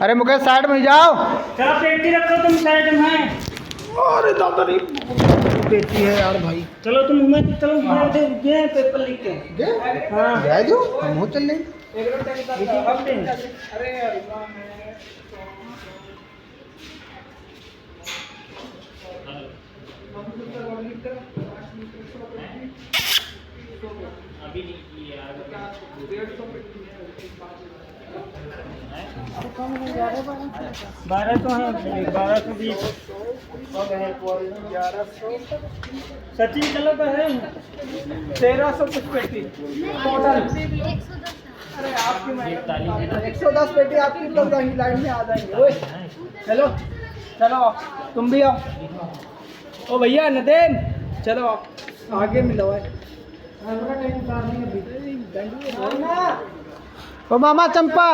अरे मुकेश साइड में जाओ। चलो पेटी रखो तुम साइड में। अरे दादा रे बेटी है यार भाई। चलो तुम मैं चलो ये पेपर लिख के हाँ जाए दो हम हो चल लेंगे। अरे अभी नहीं किया 12 तो है 1220 सचिन चलो तो है 1300 कुछ पेटी टोटल। अरे आपकी 110 पेटी आपकी तो लाइन में आ जाएंगे। ओए चलो चलो तुम भी आओ। ओ भैया नदेन चलो आगे मिलो है। ओ मामा चंपा